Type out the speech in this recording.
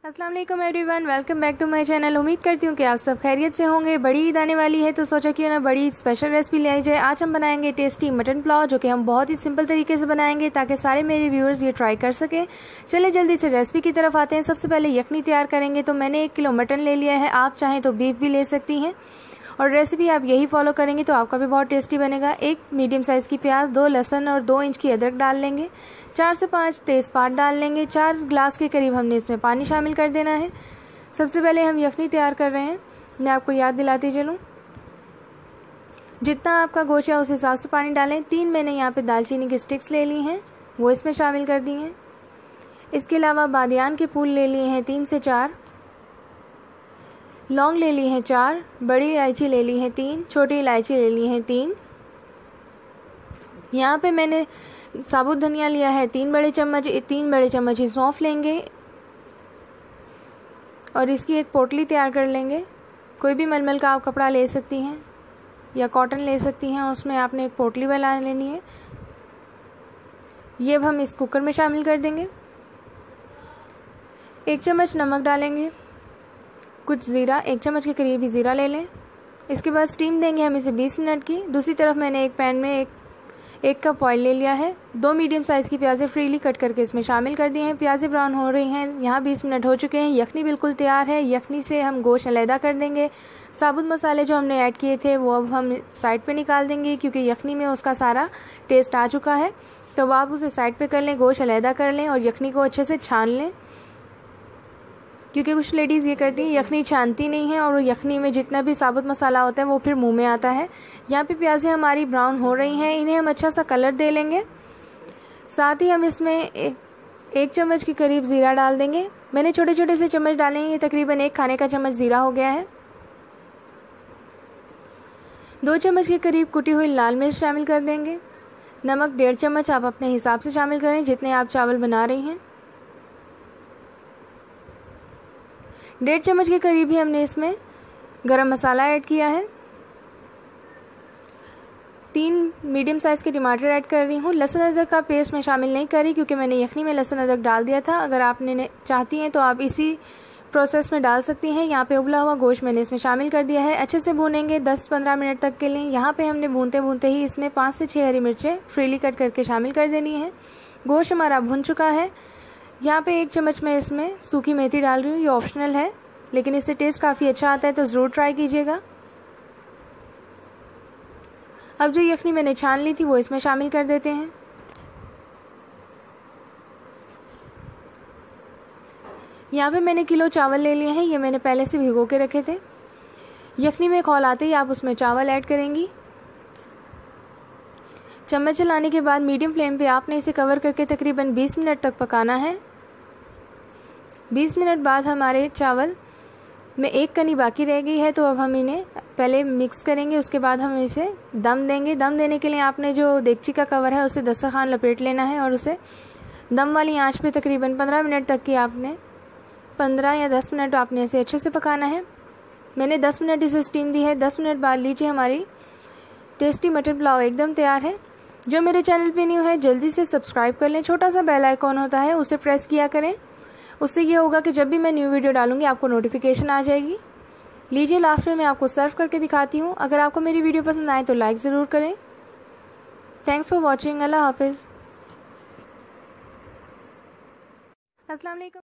अस्सलाम वालेकुम everyone, welcome back to my channel. उम्मीद करती हूँ कि आप सब खैरियत से होंगे। बड़ी ईद आने वाली है तो सोचा क्यों ना बड़ी स्पेशल रेसिपी ले आई जाए। आज हम बनाएंगे टेस्टी मटन पुलाव, जो कि हम बहुत ही सिंपल तरीके से बनाएंगे ताकि सारे मेरे व्यूअर्स ये ट्राई कर सकें। चलिए जल्दी से रेसिपी की तरफ आते हैं। सबसे पहले यखनी तैयार करेंगे। तो मैंने 1 किलो मटन ले लिया है, आप चाहें तो बीफ भी ले सकती हैं और रेसिपी आप यही फॉलो करेंगे तो आपका भी बहुत टेस्टी बनेगा। 1 मीडियम साइज़ की प्याज, 2 लहसुन और 2 इंच की अदरक डाल लेंगे। 4 से 5 तेज़पात डाल लेंगे। 4 ग्लास के करीब हमने इसमें पानी शामिल कर देना है। सबसे पहले हम यखनी तैयार कर रहे हैं, मैं आपको याद दिलाती चलूँ। जितना आपका गोश्त है उस हिसाब से पानी डालें। 3 मैंने यहाँ पे दालचीनी की स्टिक्स ले ली हैं, वो इसमें शामिल कर दी हैं। इसके अलावा बादियान के फूल ले लिए हैं 3 से 4, लौंग ले ली हैं 4, बड़ी इलायची ले ली हैं 3, छोटी इलायची ले ली हैं 3। यहाँ पे मैंने साबुत धनिया लिया है 3 बड़े चम्मच। 3 बड़े चम्मच ही सौंफ लेंगे और इसकी एक पोटली तैयार कर लेंगे। कोई भी मलमल का आप कपड़ा ले सकती हैं या कॉटन ले सकती हैं, उसमें आपने एक पोटली बना लेनी है। ये अब हम इस कुकर में शामिल कर देंगे। 1 चम्मच नमक डालेंगे, कुछ ज़ीरा, 1 चम्मच के करीब ही ज़ीरा ले लें। इसके बाद स्टीम देंगे हम इसे 20 मिनट की। दूसरी तरफ मैंने एक पैन में एक कप ऑयल ले लिया है। 2 मीडियम साइज़ की प्याज़ें फ्रीली कट करके इसमें शामिल कर दिए हैं। प्याज़ें ब्राउन हो रही हैं। यहाँ 20 मिनट हो चुके हैं। यखनी बिल्कुल तैयार है। यखनी से हम गोश्त अलहदा कर देंगे। साबुत मसाले जो हमने ऐड किए थे वो अब हम साइड पे निकाल देंगे, क्योंकि यखनी में उसका सारा टेस्ट आ चुका है। तो आप उसे साइड पे कर लें, गोश्त अलहदा कर लें और यखनी को अच्छे से छान लें, क्योंकि कुछ लेडीज़ ये करती हैं यखनी छानती नहीं है और यखनी में जितना भी साबुत मसाला होता है वो फिर मुंह में आता है। यहाँ पे प्याज़ें हमारी ब्राउन हो रही हैं, इन्हें हम अच्छा सा कलर दे लेंगे। साथ ही हम इसमें एक चम्मच के करीब ज़ीरा डाल देंगे। मैंने छोटे छोटे से चम्मच डाले हैं, ये तकरीबन 1 खाने का चम्मच ज़ीरा हो गया है। 2 चम्मच के करीब कुटी हुई लाल मिर्च शामिल कर देंगे। नमक 1.5 चम्मच आप अपने हिसाब से शामिल करें, जितने आप चावल बना रही हैं। 1.5 चम्मच के करीब ही हमने इसमें गरम मसाला ऐड किया है। 3 मीडियम साइज़ के टमाटर ऐड कर रही हूँ। लहसुन अदरक का पेस्ट मैं शामिल नहीं करी, क्योंकि मैंने यखनी में लहसुन अदरक डाल दिया था। अगर आपने चाहती हैं तो आप इसी प्रोसेस में डाल सकती हैं। यहाँ पे उबला हुआ गोश्त मैंने इसमें शामिल कर दिया है। अच्छे से भूनेंगे 10-15 मिनट तक के लिए। यहाँ पे हमने भूनते भूनते ही इसमें 5 से 6 हरी मिर्चें फ्रीली कट करके शामिल कर देनी है। गोश्त हमारा भुन चुका है। यहाँ पे 1 चम्मच मैं इसमें सूखी मेथी डाल रही हूँ, ये ऑप्शनल है, लेकिन इससे टेस्ट काफ़ी अच्छा आता है, तो ज़रूर ट्राई कीजिएगा। अब जो यखनी मैंने छान ली थी वो इसमें शामिल कर देते हैं। यहाँ पे मैंने किलो चावल ले लिए हैं, ये मैंने पहले से भिगो के रखे थे। यखनी में खौल आते ही आप उसमें चावल ऐड करेंगी। चम्मच चलाने के बाद मीडियम फ्लेम पे आपने इसे कवर करके तकरीबन 20 मिनट तक पकाना है। 20 मिनट बाद हमारे चावल में 1 कनी बाकी रह गई है, तो अब हम इन्हें पहले मिक्स करेंगे, उसके बाद हम इसे दम देंगे। दम देने के लिए आपने जो देगची का कवर है उसे दस्तरखान लपेट लेना है और उसे दम वाली आंच पे तकरीबन 15 मिनट तक की आपने 15 या 10 मिनट आपने इसे अच्छे से पकाना है। मैंने 10 मिनट इसे स्टीम दी है। 10 मिनट बाद लीजिए हमारी टेस्टी मटन पुलाव एकदम तैयार है। जो मेरे चैनल पे न्यू है जल्दी से सब्सक्राइब कर लें। छोटा सा बेल आइकॉन होता है उसे प्रेस किया करें, उससे ये होगा कि जब भी मैं न्यू वीडियो डालूंगी आपको नोटिफिकेशन आ जाएगी। लीजिए लास्ट में मैं आपको सर्व करके दिखाती हूँ। अगर आपको मेरी वीडियो पसंद आए तो लाइक ज़रूर करें। Thanks for watching. अल्लाह हाफिज़। अस्सलाम वालेकुम।